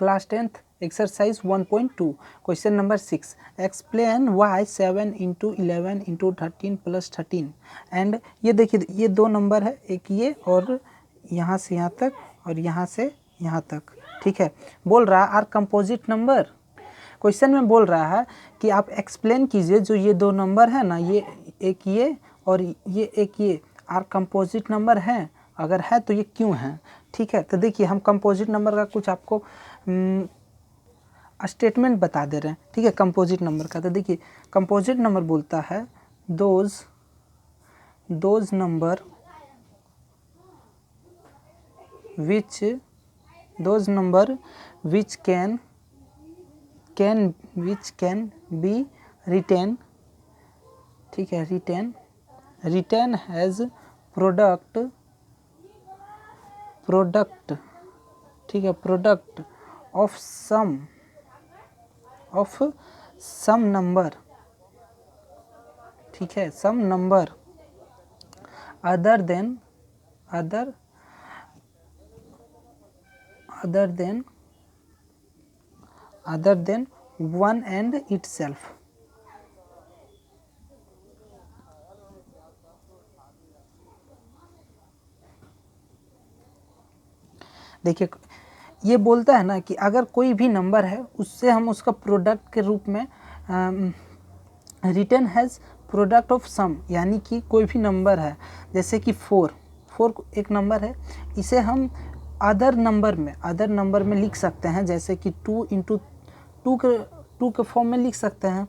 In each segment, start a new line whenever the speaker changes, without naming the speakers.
Class 10th exercise 1.2 question number 6 explain why 7 into 11 into 13 plus 13 and ये देखिए ये दो नंबर है, एक ये और यहाँ से यहाँ तक और यहाँ से यहाँ तक, ठीक है। बोल रहा है आर कंपोजिट नंबर। क्वेश्चन में बोल रहा है कि आप एक्सप्लेन कीजिए जो ये दो नंबर है ना, ये एक ये और ये एक ये आर कंपोजिट नंबर हैं, अगर है तो ये क्यों हैं, ठीक है। तो देखिए हम कंपोजिट नंबर का कुछ आपको स्टेटमेंट बता दे रहे हैं, ठीक है, कंपोजिट नंबर का। तो देखिए कंपोजिट नंबर बोलता है those number which can be written, ठीक है, रिटेन हैज़ प्रोडक्ट, ठीक है, प्रोडक्ट ऑफ सम नंबर, ठीक है, some number other than 1 and itself। देखिए ये बोलता है ना कि अगर कोई भी नंबर है उससे हम उसका प्रोडक्ट के रूप में रिटर्न हैज़ प्रोडक्ट ऑफ सम, यानी कि कोई भी नंबर है जैसे कि 4 एक नंबर है, इसे हम अदर नंबर में लिख सकते हैं, जैसे कि 2 इंटू 2 के फॉर्म में लिख सकते हैं।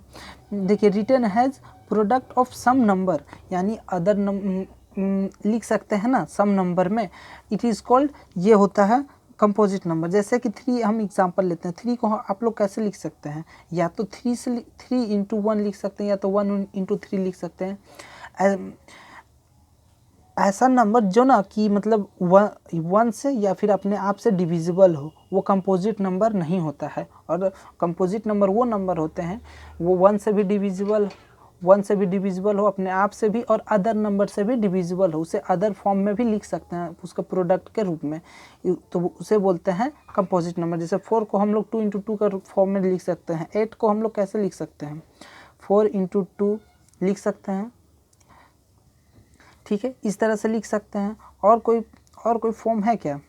देखिए written as product of some number, यानी अदर लिख सकते हैं ना सम नंबर में, इट इज़ कॉल्ड, ये होता है कंपोजिट नंबर। जैसे कि 3 हम एग्जांपल लेते हैं, 3 को आप लोग कैसे लिख सकते हैं, या तो 3 इंटू 1 लिख सकते हैं या तो 1 इंटू 3 लिख सकते हैं। ऐसा नंबर जो ना कि मतलब 1 से या फिर अपने आप से डिविजिबल हो, वो कंपोजिट नंबर नहीं होता है। और कंपोजिट नंबर वो नंबर होते हैं वो 1 से भी डिविजिबल हो, अपने आप से भी, और अदर नंबर से भी डिविजिबल हो, उसे अदर फॉर्म में भी लिख सकते हैं उसका प्रोडक्ट के रूप में, तो उसे बोलते हैं कंपोजिट नंबर। जैसे 4 को हम लोग 2 इंटू 2 का फॉर्म में लिख सकते हैं। 8 को हम लोग कैसे लिख सकते हैं, 4 इंटू 2 लिख सकते हैं, ठीक है, इस तरह से लिख सकते हैं। और कोई फॉर्म है क्या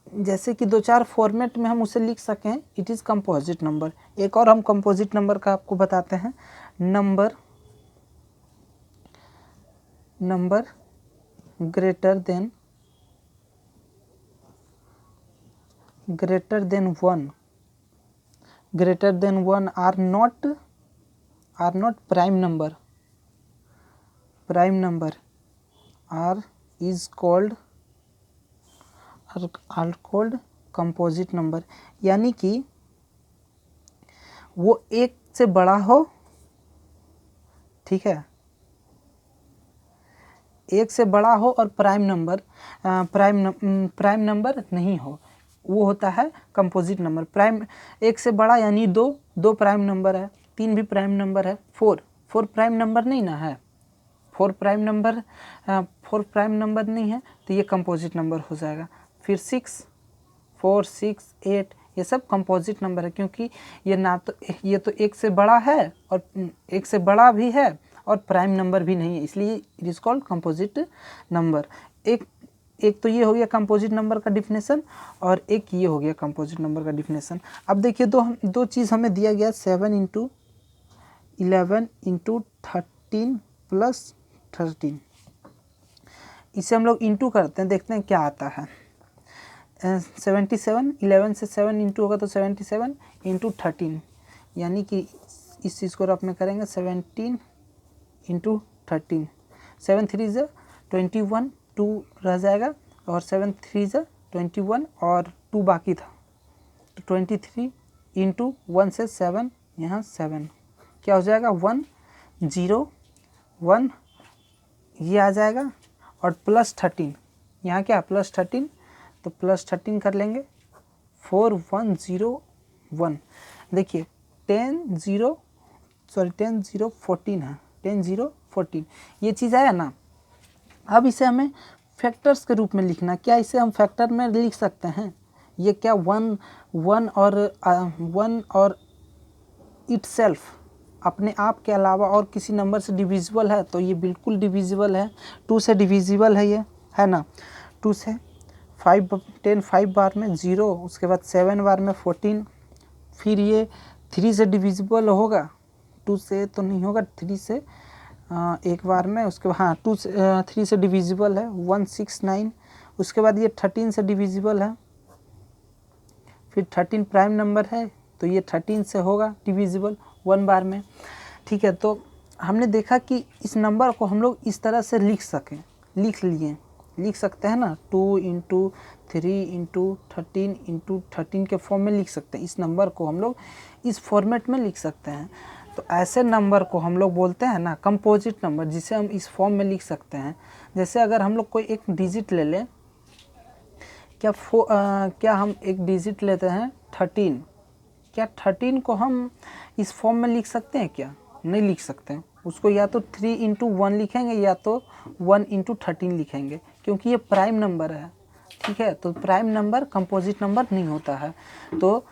जैसे कि 2-4 फॉर्मेट में हम उसे लिख सकें, इट इज़ कंपोजिट नंबर। एक और हम कंपोजिट नंबर का आपको बताते हैं, number greater than 1 are not prime number are called composite number, यानी कि वो एक से बड़ा हो, ठीक है, एक से बड़ा हो और प्राइम नंबर नहीं हो, वो होता है कंपोजिट नंबर। प्राइम एक से बड़ा यानी 2 प्राइम नंबर है, 3 भी प्राइम नंबर है, 4 प्राइम नंबर नहीं ना है, 4 प्राइम नंबर नहीं है, तो ये कंपोजिट नंबर हो जाएगा। फिर 6, 4, 6, 8 ये सब कंपोजिट नंबर है, क्योंकि ये तो एक से बड़ा है और एक से बड़ा भी है और प्राइम नंबर भी नहीं है, इसलिए it is called composite number. एक तो ये हो गया कंपोजिट नंबर का डिफिनेशन, और एक ये हो गया कंपोजिट नंबर का डिफिनेशन। अब देखिए दो चीज़ हमें दिया गया, 7 इंटू 11 इंटू 13 प्लस 13, इसे हम लोग इंटू करते हैं, देखते हैं क्या आता है। 77, 11 से 7 इंटू होगा तो 77 इंटू 13, यानी कि इस चीज़ को रफ में करेंगे 17 इंटू 13, 7 3 ज़ा 21, 2 रह जाएगा, और 7 3 ज़ा 21 और 2 बाकी था, तो 23 इंटू 1 से 7, यहाँ 7 क्या हो जाएगा 101 ये आ जाएगा, और प्लस 13 यहाँ क्या प्लस 13, तो प्लस 13 कर लेंगे, 4101। देखिए 10 0 14 है, 10 0 14 ये चीज़ आया ना। अब इसे हमें फैक्टर्स के रूप में लिखना, क्या इसे हम फैक्टर में लिख सकते हैं? ये क्या वन और इटसेल्फ अपने आप के अलावा और किसी नंबर से डिविजिबल है? तो ये बिल्कुल डिविजिबल है, 2 से डिविजिबल है, ये है ना। 2 से 5 बार में 0, उसके बाद 7 बार में 14, फिर ये 3 से डिविजिबल होगा, 2 से तो नहीं होगा, 3 से एक बार में, उसके बाद हाँ 3 से डिविजिबल है 169, उसके बाद ये 13 से डिविजिबल है, फिर 13 प्राइम नंबर है तो ये 13 से होगा डिविजिबल 1 बार में। ठीक है, तो हमने देखा कि इस नंबर को हम लोग इस तरह से लिख सकते हैं ना, 2 × 3 × 13 × 13 के फॉर्म में लिख सकते हैं। इस नंबर को हम लोग इस फॉर्मेट में लिख सकते हैं। तो ऐसे नंबर को हम लोग बोलते हैं ना कंपोजिट नंबर, जिसे हम इस फॉर्म में लिख सकते हैं। जैसे अगर हम लोग कोई एक डिजिट ले लें, क्या हम एक डिजिट लेते हैं 13, क्या 13 को हम इस फॉर्म में लिख सकते हैं? क्या नहीं लिख सकते हैं। उसको या तो 3 × 1 लिखेंगे या तो 1 × 13 लिखेंगे, क्योंकि ये प्राइम नंबर है। ठीक है, तो प्राइम नंबर कंपोजिट नंबर नहीं होता है। तो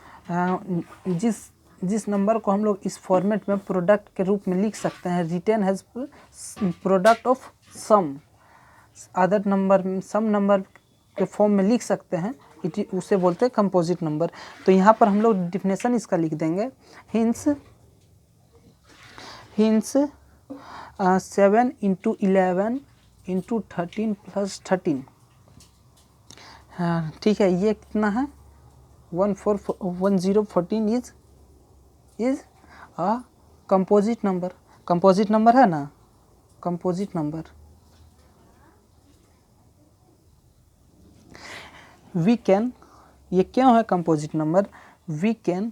जिस नंबर को हम लोग इस फॉर्मेट में प्रोडक्ट के रूप में लिख सकते हैं, written as product of some other number, some number के फॉर्म में लिख सकते हैं, उसे बोलते हैं कंपोजिट नंबर। तो यहाँ पर हम लोग डिफिनेशन इसका लिख देंगे, हिंस 7 × 11 × 13 + 13। हाँ ठीक है, ये कितना है 1014 इज अ कंपोजिट नंबर है ना, कंपोजिट नंबर। वी कैन, ये क्यों है composite number? We can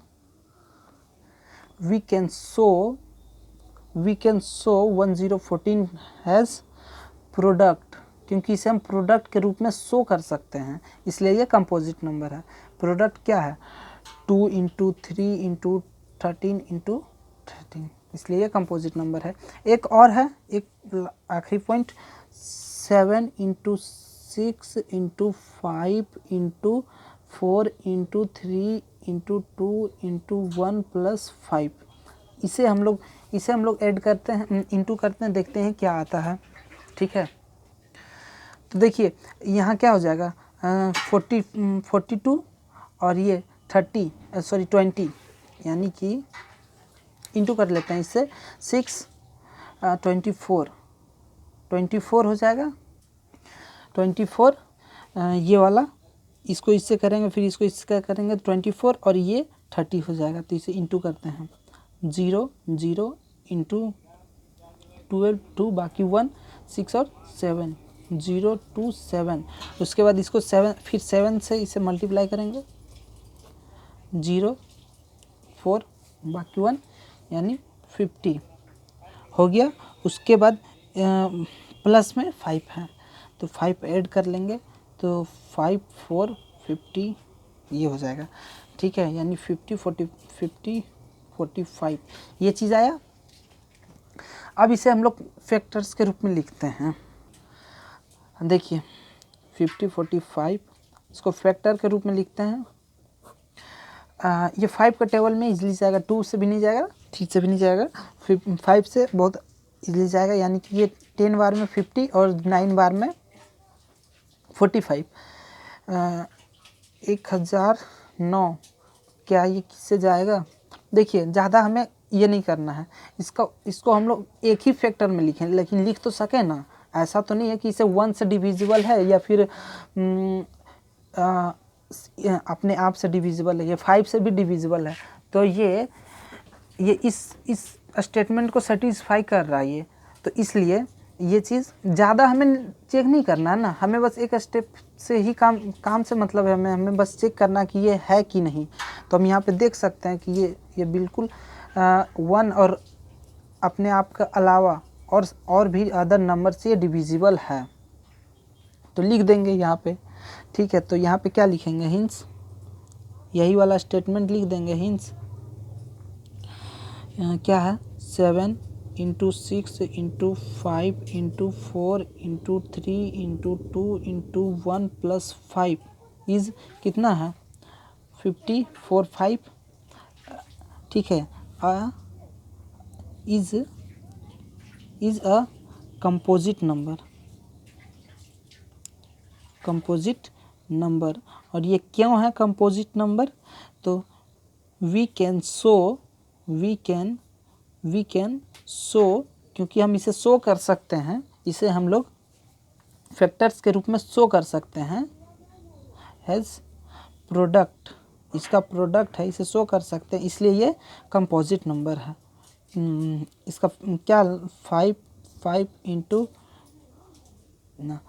show 1014 as product, क्योंकि इसे हम प्रोडक्ट के रूप में शो कर सकते हैं, इसलिए ये कंपोजिट नंबर है। प्रोडक्ट क्या है 2 × 3 × 13 × 13, इसलिए ये कंपोजिट नंबर है। एक और है, एक आखिरी पॉइंट, 7 × 6 × 5 × 4 × 3 × 2 × 1 + 5। इसे हम लोग ऐड करते हैं, इंटू करते हैं, देखते हैं क्या आता है। ठीक है, तो देखिए यहाँ क्या हो जाएगा 42 और ये 20, यानी कि इंटू कर लेते हैं इससे 6 24 हो जाएगा 24, ये वाला इसको इससे करेंगे, फिर इसको इससे करेंगे 24 और ये 30 हो जाएगा। तो इसे इंटू करते हैं 0 0 × 12 2, बाकी 1 6 और 7 0 2 7। उसके बाद इसको 7, फिर 7 से इसे मल्टीप्लाई करेंगे 0 4 बाकी 1, यानी 50 हो गया। उसके बाद प्लस में 5 है तो 5 ऐड कर लेंगे, तो 5 4 50 ये हो जाएगा। ठीक है, यानी 50 45 ये चीज़ आया। अब इसे हम लोग फैक्टर्स के रूप में लिखते हैं। देखिए 50 45 इसको फैक्टर के रूप में लिखते हैं। ये 5 का टेबल में इजीली जाएगा, 2 से भी नहीं जाएगा, 3 से भी नहीं जाएगा, 5 से बहुत इजीली जाएगा। यानी कि ये 10 बार में 50 और 9 बार में 45। 1009 क्या ये किससे जाएगा? देखिए ज़्यादा हमें ये नहीं करना है, इसको हम लोग एक ही फैक्टर में लिखें, लेकिन लिख तो सके ना। ऐसा तो नहीं है कि इसे 1 से डिविजिबल है या फिर अपने आप से डिविजिबल है, ये 5 से भी डिविजिबल है। तो ये इस स्टेटमेंट को सेटिस्फाई कर रहा है ये, तो इसलिए ये चीज़ ज़्यादा हमें चेक नहीं करना है ना, हमें बस एक स्टेप से ही काम से मतलब है, हमें बस चेक करना कि ये है कि नहीं। तो हम यहाँ पे देख सकते हैं कि ये बिल्कुल 1 और अपने आप के अलावा और भी अदर नंबर से ये डिविजिबल है, तो लिख देंगे यहाँ पे। ठीक है, तो यहाँ पे क्या लिखेंगे, हिंस, यही वाला स्टेटमेंट लिख देंगे। हिंस क्या है 7 into 6 into 5 into 4 into 3 into 2 into 1 plus 5 is कितना है 545। ठीक है, इज़ अ कंपोजिट नंबर। और ये क्यों है कंपोजिट नंबर? तो वी कैन शो क्योंकि हम इसे शो कर सकते हैं, इसे हम लोग फैक्टर्स के रूप में शो कर सकते हैं हैज़ प्रोडक्ट, इसका प्रोडक्ट है, इसे शो कर सकते हैं, इसलिए ये कंपोजिट नंबर है। इसका क्या 5 इंटू ना,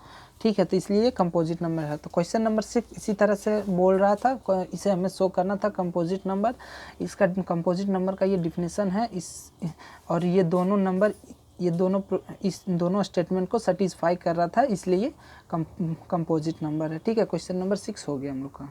ठीक है, तो इसलिए ये कंपोजिट नंबर है। तो क्वेश्चन नंबर 6 इसी तरह से बोल रहा था, इसे हमें शो करना था कंपोजिट नंबर। इसका कंपोजिट नंबर का ये डिफिनेशन है इस, और ये दोनों नंबर इस दोनों स्टेटमेंट को सेटिस्फाई कर रहा था, इसलिए ये कंपोजिट नंबर है। ठीक है, क्वेश्चन नंबर 6 हो गया हम लोग का।